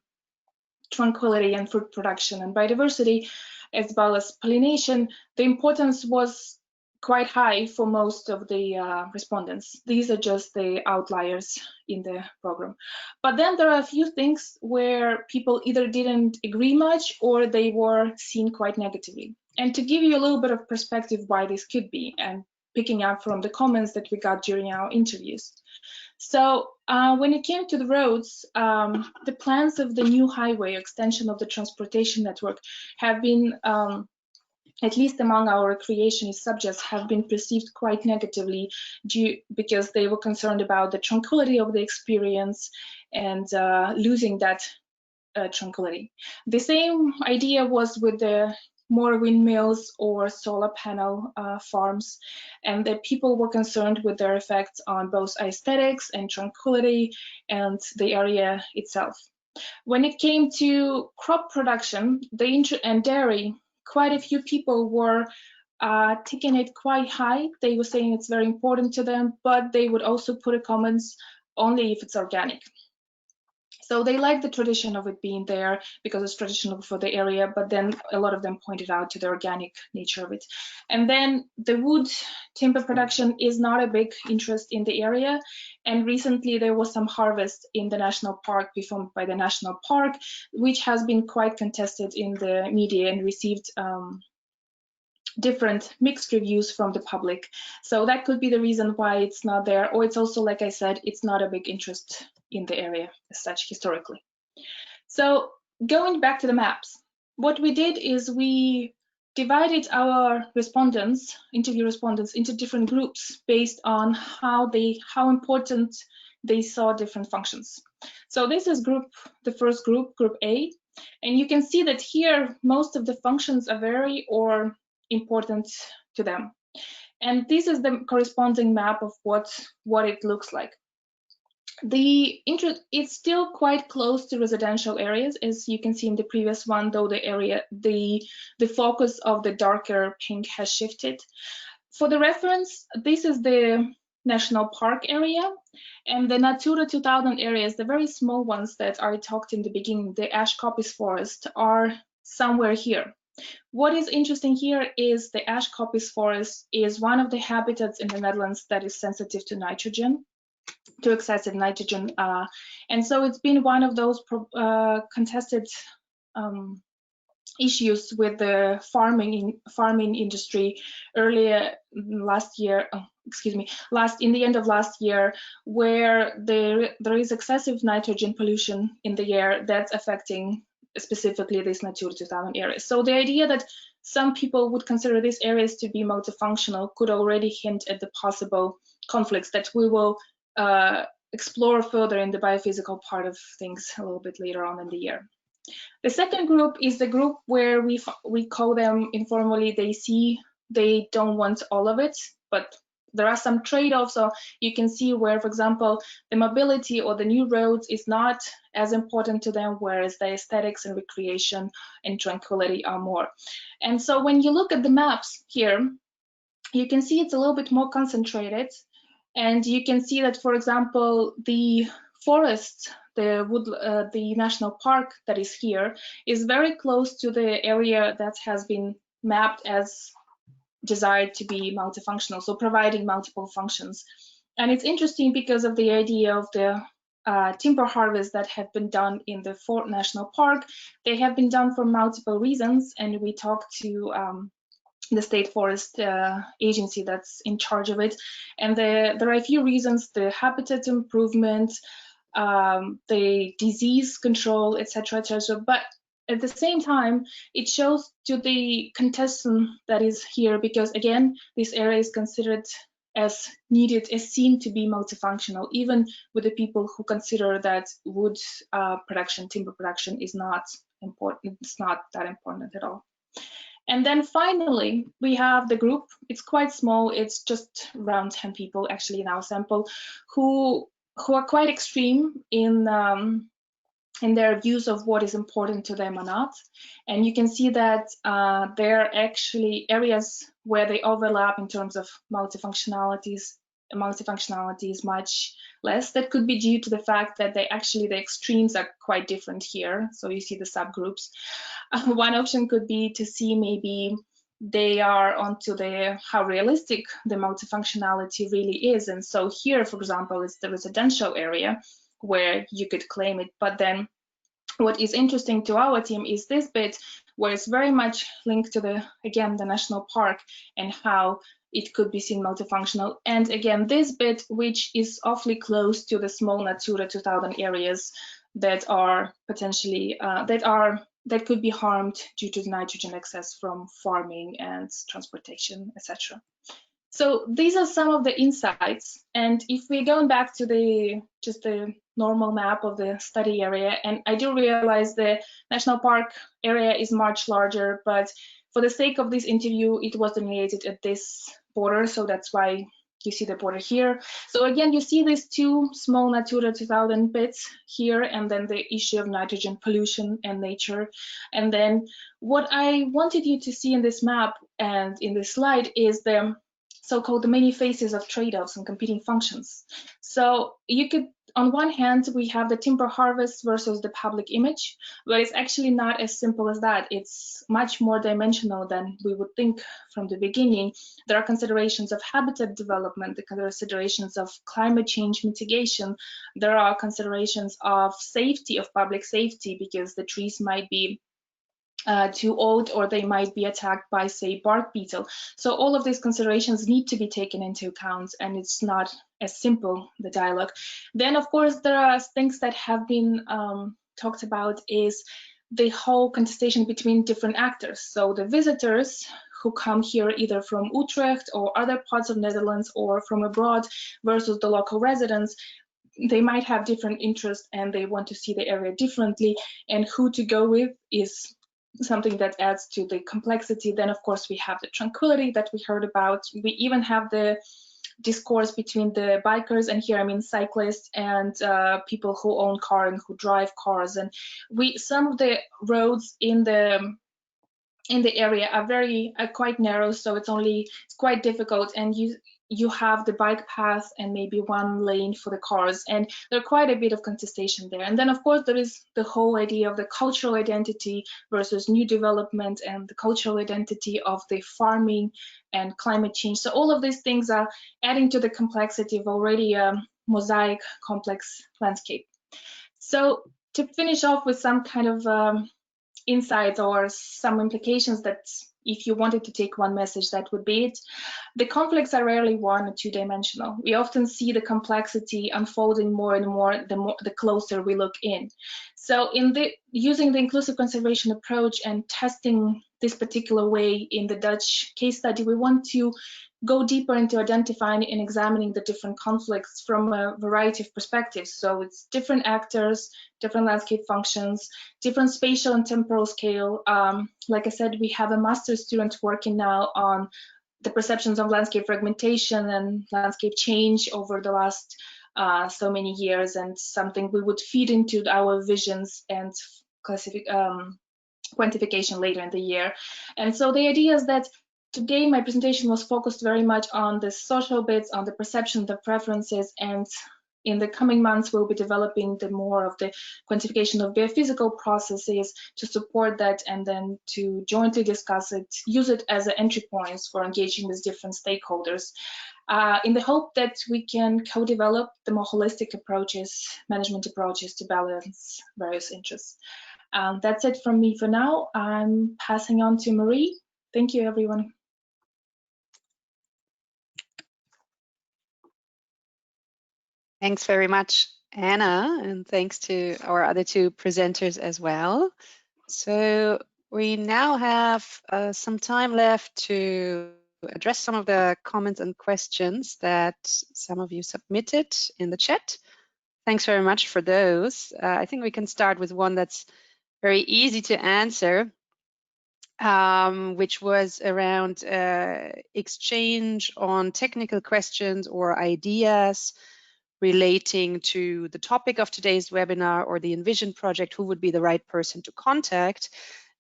tranquility and food production and biodiversity, as well as pollination, the importance was quite high for most of the respondents. These are just the outliers in the program. But then there are a few things where people either didn't agree much or they were seen quite negatively. And to give you a little bit of perspective why this could be, and picking up from the comments that we got during our interviews. So when it came to the roads, the plans of the new highway extension of the transportation network have been at least among our recreationist subjects, have been perceived quite negatively because they were concerned about the tranquility of the experience and losing that tranquility. The same idea was with the more windmills or solar panel farms, and that people were concerned with their effects on both aesthetics and tranquility and the area itself. When it came to crop production and dairy, quite a few people were taking it quite high. They were saying it's very important to them, but they would also put a comments only if it's organic. So they like the tradition of it being there because it's traditional for the area, but then a lot of them pointed out to the organic nature of it. And then the wood timber production is not a big interest in the area. And recently there was some harvest in the national park performed by the national park, which has been quite contested in the media and received different mixed reviews from the public. So that could be the reason why it's not there. Or it's also, like I said, it's not a big interest in the area as such historically. So going back to the maps, what we did is we divided our respondents, interview respondents, into different groups based on how important they saw different functions. So this is the first group, group A, and you can see that here most of the functions are very or important to them. And this is the corresponding map of what it looks like. It's still quite close to residential areas, as you can see in the previous one, though the focus of the darker pink has shifted. For the reference, this is the national park area, and the Natura 2000 areas, the very small ones that I talked in the beginning, the ash coppice forest, are somewhere here. What is interesting here is the ash coppice forest is one of the habitats in the Netherlands that is sensitive to nitrogen, to excessive nitrogen, and so it's been one of those contested issues with the farming industry earlier last year, in the end of last year, where there is excessive nitrogen pollution in the air that's affecting specifically these Natura 2000 areas. So the idea that some people would consider these areas to be multifunctional could already hint at the possible conflicts that we will explore further in the biophysical part of things a little bit later on in the year. The second group is the group where we call them informally they don't want all of it, but there are some trade-offs. So you can see where, for example, the mobility or the new roads is not as important to them, whereas the aesthetics and recreation and tranquility are more. And so when you look at the maps here, you can see it's a little bit more concentrated. And you can see that, for example, the forest, the national park that is here is very close to the area that has been mapped as desired to be multifunctional, so providing multiple functions. And it's interesting because of the idea of the timber harvest that have been done in the Fort National Park. They have been done for multiple reasons, and we talked to the state forest agency that's in charge of it. And there are a few reasons: the habitat improvement, the disease control, etc., etc. But at the same time, it shows to the contestant that is here, because again, this area is considered as needed, as seen to be multifunctional, even with the people who consider that wood production, timber production is not important. It's not that important at all. And then finally, we have the group. It's quite small. It's just around 10 people actually in our sample who are quite extreme in their views of what is important to them or not. And you can see that there are actually areas where they overlap in terms of multifunctionality is much less. That could be due to the fact that the extremes are quite different here. So you see the subgroups. One option could be to see maybe they are onto how realistic the multifunctionality really is. And so here, for example, it's the residential area where you could claim it. But then what is interesting to our team is this bit where it's very much linked to the national park and how it could be seen multifunctional. And again, this bit, which is awfully close to the small Natura 2000 areas that are potentially, that could be harmed due to the nitrogen excess from farming and transportation, etc. So these are some of the insights. And if we're going back to just the normal map of the study area, and I do realize the national park area is much larger, but for the sake of this interview, it was delineated at this border. So that's why you see the border here. So again, you see these two small Natura 2000 bits here, and then the issue of nitrogen pollution and nature. And then what I wanted you to see in this map and in this slide is the so-called the many faces of trade-offs and competing functions. So you could, on one hand, we have the timber harvest versus the public image, but it's actually not as simple as that. It's much more dimensional than we would think from the beginning. There are considerations of habitat development, the considerations of climate change mitigation. There are considerations of safety, of public safety, because the trees might be too old, or they might be attacked by, say, bark beetle. So all of these considerations need to be taken into account, and it's not as simple, the dialogue. Then, of course, there are things that have been talked about, is the whole contestation between different actors. So the visitors who come here either from Utrecht or other parts of Netherlands or from abroad versus the local residents. they might have different interests and they want to see the area differently, and who to go with is something that adds to the complexity. Then of course we have the tranquility that we heard about. We even have the discourse between the bikers, and here I mean cyclists, and people who own cars and who drive cars. And some of the roads in the area are quite narrow, so it's quite difficult, and you have the bike path and maybe one lane for the cars, and there's quite a bit of contestation there. And then of course there is the whole idea of the cultural identity versus new development, and the cultural identity of the farming and climate change. So all of these things are adding to the complexity of already a mosaic complex landscape. So to finish off with some kind of insights or some implications, that if you wanted to take one message, that would be it. The conflicts are rarely one or two-dimensional. We often see the complexity unfolding more and more the closer we look in. So using the inclusive conservation approach and testing this particular way in the Dutch case study, we want to go deeper into identifying and examining the different conflicts from a variety of perspectives. So it's different actors, different landscape functions, different spatial and temporal scale. Like I said, we have a master's student working now on the perceptions of landscape fragmentation and landscape change over the last so many years, and something we would feed into our visions and quantification later in the year. And so the idea is that today my presentation was focused very much on the social bits, on the perception, the preferences, and in the coming months we'll be developing more of the quantification of biophysical processes to support that, and then to jointly discuss it, use it as entry points for engaging with different stakeholders, in the hope that we can co-develop the more holistic approaches, management approaches, to balance various interests. That's it from me for now. I'm passing on to Marie. Thank you, everyone. Thanks very much, Anna, and thanks to our other two presenters as well. So we now have some time left to address some of the comments and questions that some of you submitted in the chat. Thanks very much for those. I think we can start with one that's very easy to answer, which was around exchange on technical questions or ideas relating to the topic of today's webinar or the ENVISION project. Who would be the right person to contact?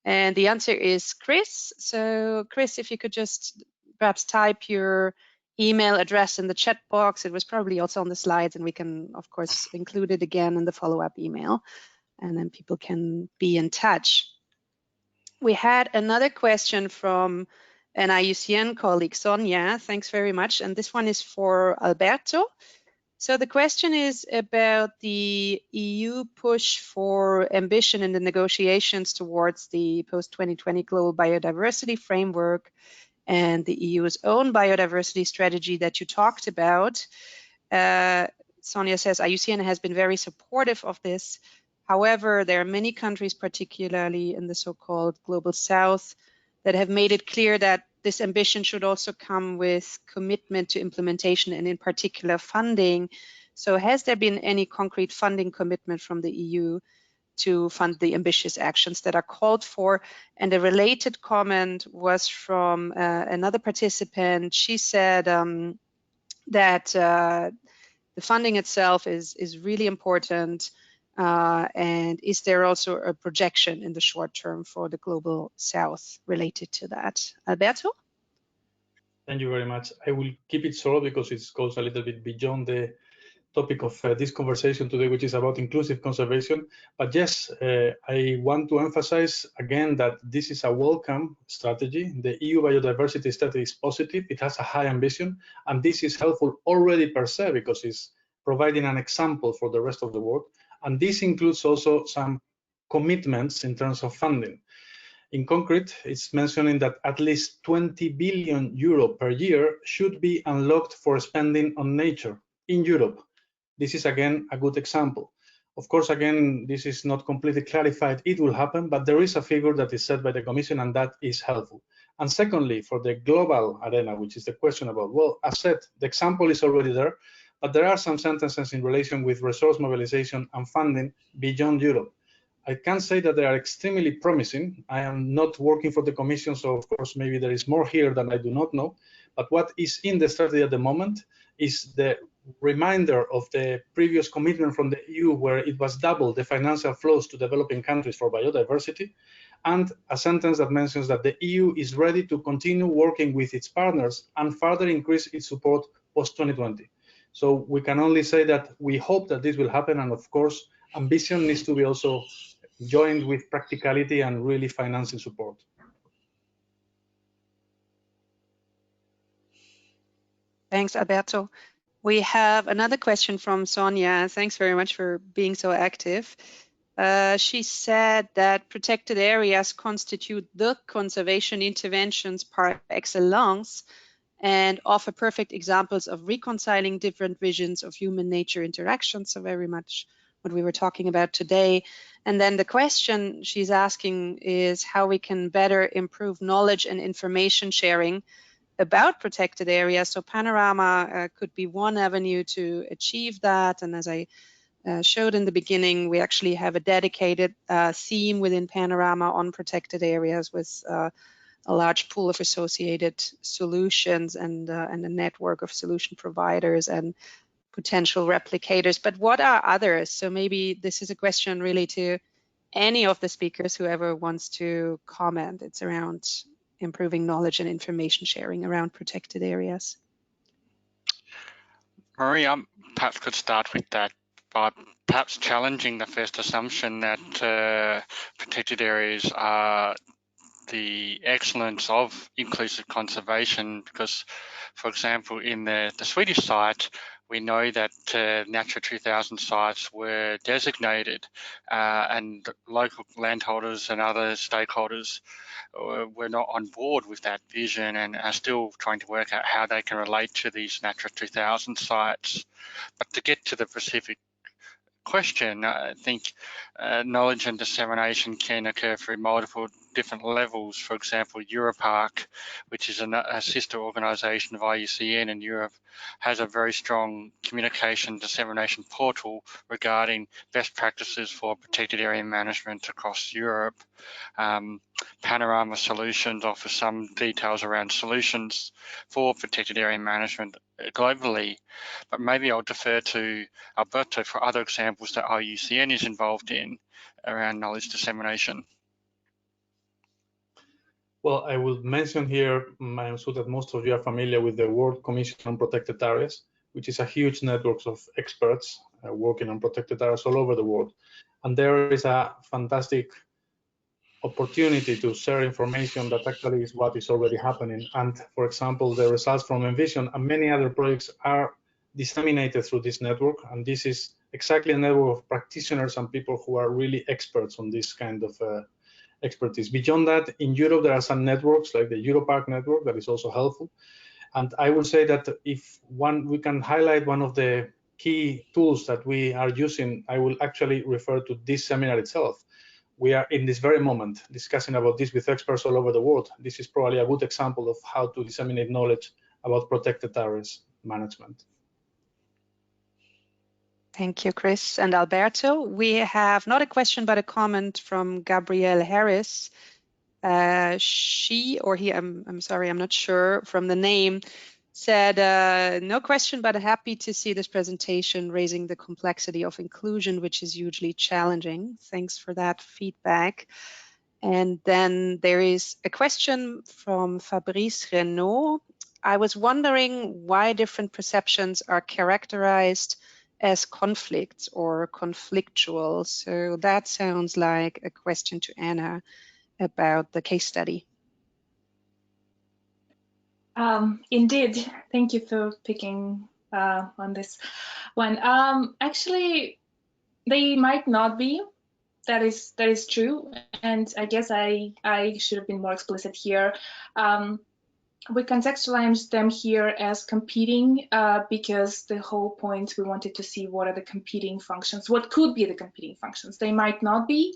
And the answer is Chris. So Chris, if you could just perhaps type your email address in the chat box. It was probably also on the slides, and we can of course include it again in the follow-up email, and then people can be in touch. We had another question from an IUCN colleague, Sonia. Thanks very much. And this one is for Alberto. So the question is about the EU push for ambition in the negotiations towards the post-2020 global biodiversity framework and the EU's own biodiversity strategy that you talked about. Sonia says IUCN has been very supportive of this. However, there are many countries, particularly in the so-called Global South, that have made it clear that this ambition should also come with commitment to implementation and in particular funding. So has there been any concrete funding commitment from the EU to fund the ambitious actions that are called for? And a related comment was from another participant. She said that the funding itself is really important. And is there also a projection in the short term for the Global South related to that? Alberto? Thank you very much. I will keep it short because it goes a little bit beyond the topic of this conversation today, which is about inclusive conservation. But yes, I want to emphasize again that this is a welcome strategy. The EU Biodiversity Strategy is positive. It has a high ambition, and this is helpful already per se because it's providing an example for the rest of the world. And this includes also some commitments in terms of funding. In concrete, it's mentioning that at least 20 billion euro per year should be unlocked for spending on nature in Europe. This is again a good example. Of course, again, this is not completely clarified. It will happen, but there is a figure that is set by the Commission, and that is helpful. And secondly, for the global arena, which is the question about, well, as said, the example is already there, But there are some sentences in relation with resource mobilization and funding beyond Europe. I can say that they are extremely promising. I am not working for the Commission, so of course maybe there is more here than I do not know. But what is in the strategy at the moment is the reminder of the previous commitment from the EU, where it was double the financial flows to developing countries for biodiversity, and a sentence that mentions that the EU is ready to continue working with its partners and further increase its support post-2020. So we can only say that we hope that this will happen, and of course, ambition needs to be also joined with practicality and really financing support. Thanks, Alberto. We have another question from Sonia. Thanks very much for being so active. She said that protected areas constitute the conservation interventions par excellence and offer perfect examples of reconciling different visions of human-nature interactions. So very much what we were talking about today. And then the question she's asking is how we can better improve knowledge and information sharing about protected areas. So Panorama could be one avenue to achieve that. And as I showed in the beginning, we actually have a dedicated theme within Panorama on protected areas with a large pool of associated solutions and a network of solution providers and potential replicators. But what are others? So maybe this is a question really to any of the speakers, whoever wants to comment. It's around improving knowledge and information sharing around protected areas. Marie, perhaps could start with that by perhaps challenging the first assumption that protected areas are the excellence of inclusive conservation, because, for example, in the Swedish site, we know that Natura 2000 sites were designated and local landholders and other stakeholders were not on board with that vision and are still trying to work out how they can relate to these Natura 2000 sites. But to get to the specific question, I think knowledge and dissemination can occur through multiple different levels. For example, Europark, which is a sister organisation of IUCN in Europe, has a very strong communication dissemination portal regarding best practices for protected area management across Europe. Panorama Solutions offers some details around solutions for protected area management globally, but maybe I'll defer to Alberto for other examples that IUCN is involved in around knowledge dissemination. Well, I will mention here, I'm sure that most of you are familiar with the World Commission on Protected Areas, which is a huge network of experts working on protected areas all over the world. And there is a fantastic opportunity to share information that actually is what is already happening. And for example, the results from ENVISION and many other projects are disseminated through this network. And this is exactly a network of practitioners and people who are really experts on this kind of expertise. Beyond that, in Europe, there are some networks like the Europark network that is also helpful. And I will say that if we can highlight one of the key tools that we are using, I will actually refer to this seminar itself. We are in this very moment discussing about this with experts all over the world. This is probably a good example of how to disseminate knowledge about protected areas management. Thank you, Chris and Alberto. We have not a question, but a comment from Gabrielle Harris. She or he, I'm sorry, I'm not sure from the name, said, no question, but happy to see this presentation raising the complexity of inclusion, which is hugely challenging. Thanks for that feedback. And then there is a question from Fabrice Renaud. I was wondering why different perceptions are characterized as conflicts or conflictual. So that sounds like a question to Anna about the case study. Indeed, thank you for picking on this one. Actually, they might not be. That is true, and I guess I should have been more explicit here. We contextualize them here as competing because the whole point, we wanted to see what are the competing functions, what could be the competing functions. They might not be.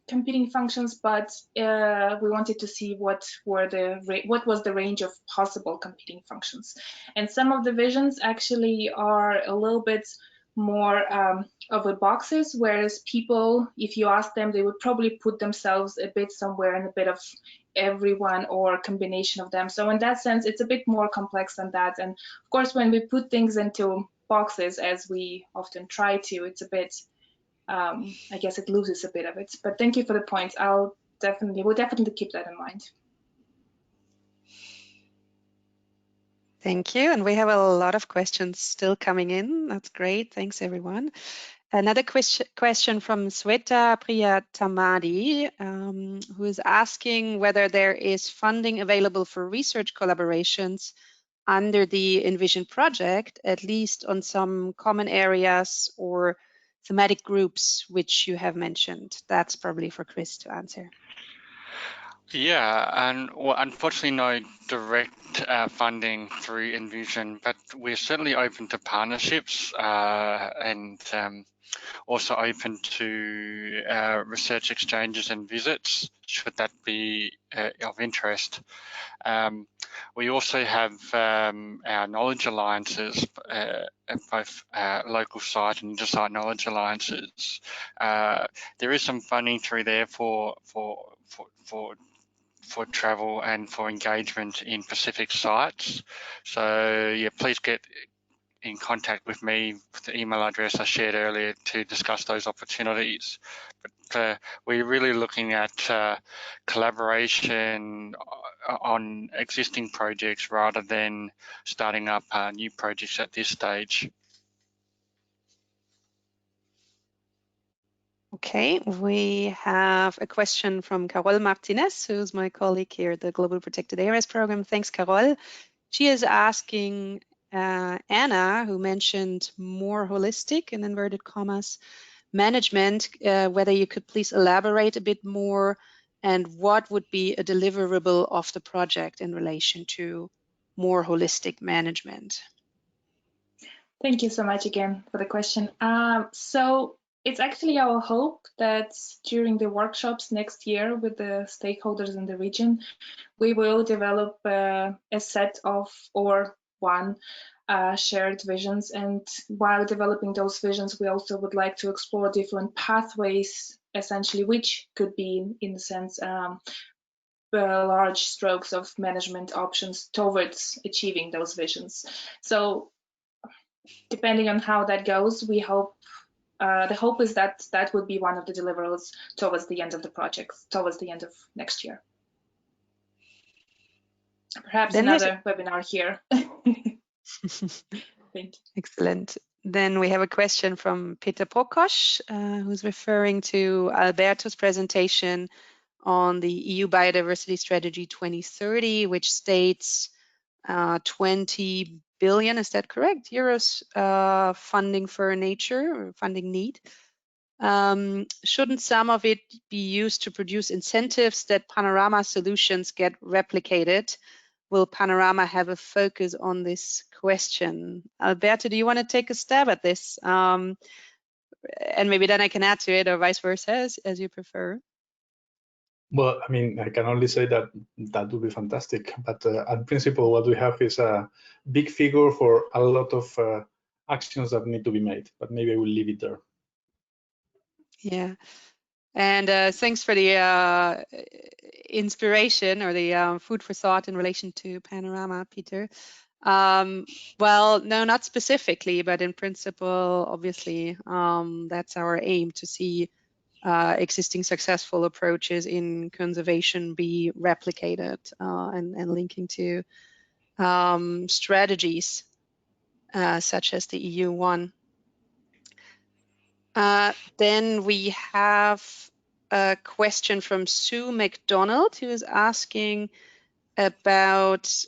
competing functions, but we wanted to see what was the range of possible competing functions. And some of the visions actually are a little bit more of a boxes, whereas people, if you ask them, they would probably put themselves a bit somewhere in a bit of everyone or a combination of them. So in that sense, it's a bit more complex than that. And of course, when we put things into boxes, as we often try to, it's a bit, I guess it loses a bit of it. But thank you for the points. We'll definitely keep that in mind. Thank you. And we have a lot of questions still coming in. That's great. Thanks, everyone. Another question from Sweta Priyatamadi, who is asking whether there is funding available for research collaborations under the ENVISION project, at least on some common areas or thematic groups which you have mentioned. That's probably for Chris to answer. Yeah, and well, unfortunately, no direct funding through ENVISION, but we're certainly open to partnerships and also open to research exchanges and visits, should that be of interest. We also have our knowledge alliances, both local site and intersite knowledge alliances. There is some funding through there for travel and for engagement in Pacific sites. So yeah, please get in contact with me with the email address I shared earlier to discuss those opportunities. But we're really looking at collaboration on existing projects rather than starting up new projects at this stage. Okay, we have a question from Carol Martinez, who's my colleague here at the Global Protected Areas Program. Thanks, Carol. She is asking Anna, who mentioned more holistic, in inverted commas, management, whether you could please elaborate a bit more and what would be a deliverable of the project in relation to more holistic management. Thank you so much again for the question. So it's actually our hope that during the workshops next year with the stakeholders in the region, we will develop a set of shared visions. And while developing those visions, we also would like to explore different pathways, essentially, which could be, in a sense, large strokes of management options towards achieving those visions. So depending on how that goes, we hope the hope is that that would be one of the deliverables towards the end of the project, towards the end of next year. Perhaps then another webinar here. Thank you. Excellent. Then we have a question from Peter Prokos, who's referring to Alberto's presentation on the EU Biodiversity Strategy 2030, which states 20 billion, is that correct, euros funding for nature or funding need. Shouldn't some of it be used to produce incentives that Panorama solutions get replicated? Will Panorama have a focus on this question? Alberto, do you want to take a stab at this? And maybe then I can add to it, or vice versa, as you prefer. Well, I mean, I can only say that that would be fantastic. But in principle, what we have is a big figure for a lot of actions that need to be made. But maybe I will leave it there. Yeah. And thanks for the inspiration or the food for thought in relation to Panorama, Peter. Well, no, not specifically, but in principle, obviously, that's our aim, to see existing successful approaches in conservation be replicated and linking to strategies such as the EU one. Then we have a question from Sue McDonald, who is asking about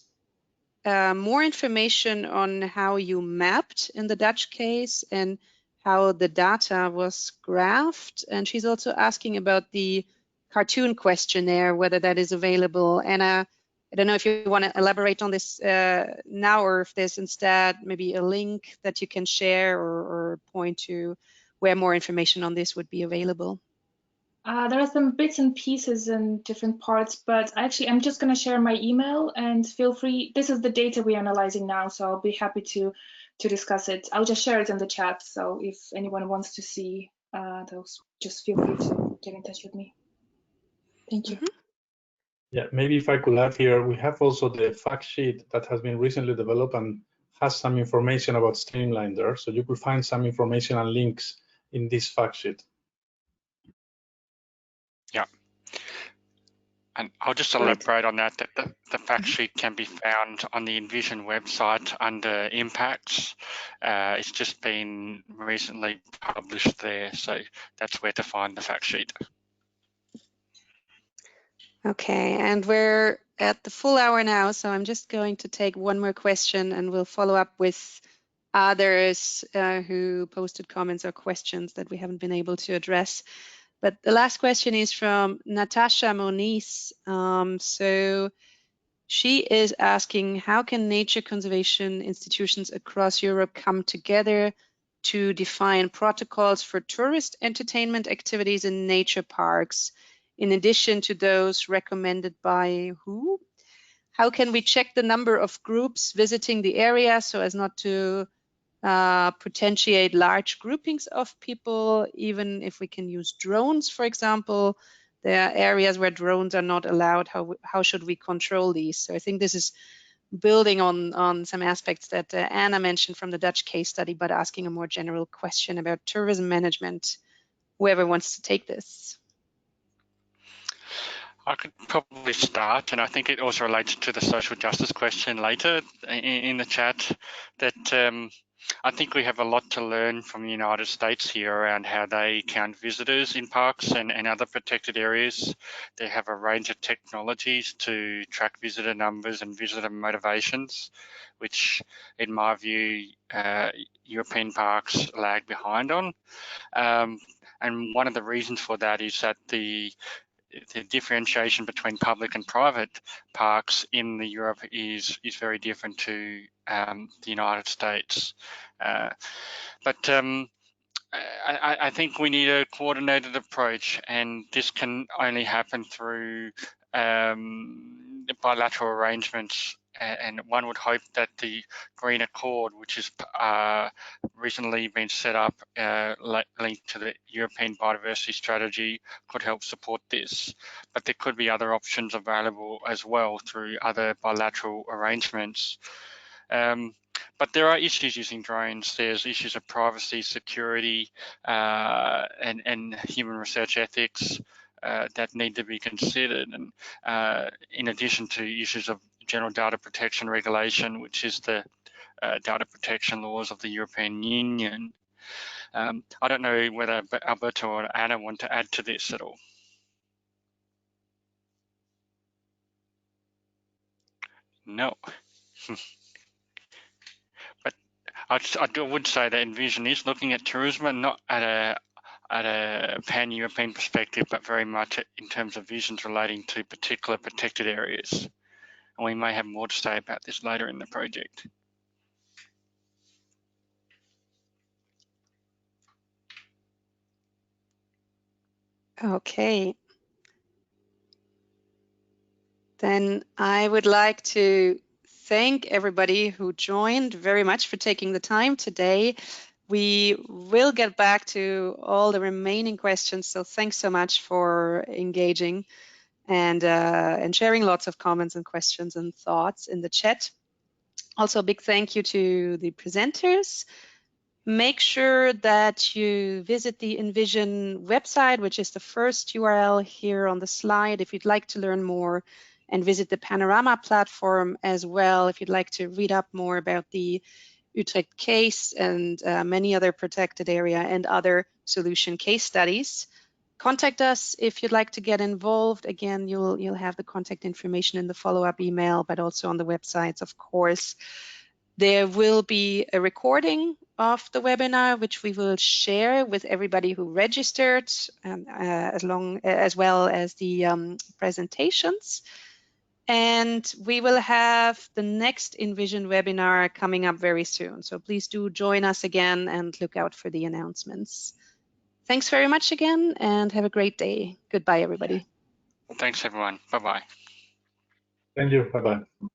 more information on how you mapped in the Dutch case and how the data was graphed. And she's also asking about the cartoon questionnaire, whether that is available. Anna, I don't know if you want to elaborate on this now, or if there's instead maybe a link that you can share or point to where more information on this would be available. There are some bits and pieces and different parts, but actually I'm just going to share my email, and feel free. This is the data we're analyzing now, so I'll be happy to discuss it. I'll just share it in the chat, so if anyone wants to see those, just feel free to get in touch with me. Thank you. Yeah, maybe if I could add here, we have also the fact sheet that has been recently developed and has some information about Streamline there. So you could find some information and links in this fact sheet. Yeah. And I'll just elaborate on that, the fact sheet can be found on the ENVISION website under impacts. It's just been recently published there, so that's where to find the fact sheet. Okay, and we're at the full hour now, so I'm just going to take one more question and we'll follow up with others who posted comments or questions that we haven't been able to address. But the last question is from Natasha Moniz. So she is asking, how can nature conservation institutions across Europe come together to define protocols for tourist entertainment activities in nature parks, in addition to those recommended by who? How can we check the number of groups visiting the area so as not to potentiate large groupings of people, even if we can use drones, for example? There are areas where drones are not allowed. How should we control these? So I think this is building on some aspects that Anna mentioned from the Dutch case study, but asking a more general question about tourism management. Whoever wants to take this. I could probably start, and I think it also relates to the social justice question later in the chat, that I think we have a lot to learn from the United States here around how they count visitors in parks and other protected areas. They have a range of technologies to track visitor numbers and visitor motivations, which in my view, European parks lag behind on. And one of the reasons for that is that the differentiation between public and private parks in the Europe is very different to the United States. But I think we need a coordinated approach, and this can only happen through bilateral arrangements. And one would hope that the Green Accord, which has recently been set up linked to the European Biodiversity Strategy, could help support this. But there could be other options available as well through other bilateral arrangements. But there are issues using drones. There's issues of privacy, security, and human research ethics that need to be considered. And in addition to issues of general data protection regulation, which is the data protection laws of the European Union. I don't know whether Alberto or Anna want to add to this at all. No. But I would say that ENVISION is looking at tourism, not at a pan-European perspective, but very much in terms of visions relating to particular protected areas. And we may have more to say about this later in the project. Okay. Then I would like to thank everybody who joined very much for taking the time today. We will get back to all the remaining questions, so thanks so much for engaging and sharing lots of comments and questions and thoughts in the chat. Also, a big thank you to the presenters. Make sure that you visit the ENVISION website, which is the first URL here on the slide if you'd like to learn more, and visit the Panorama platform as well if you'd like to read up more about the Utrecht case and many other protected area and other solution case studies. Contact us if you'd like to get involved. Again, you'll have the contact information in the follow-up email, but also on the websites, of course. There will be a recording of the webinar, which we will share with everybody who registered, as well as the presentations. And we will have the next ENVISION webinar coming up very soon. So please do join us again and look out for the announcements. Thanks very much again, and have a great day. Goodbye, everybody. Thanks, everyone. Bye-bye. Thank you. Bye-bye.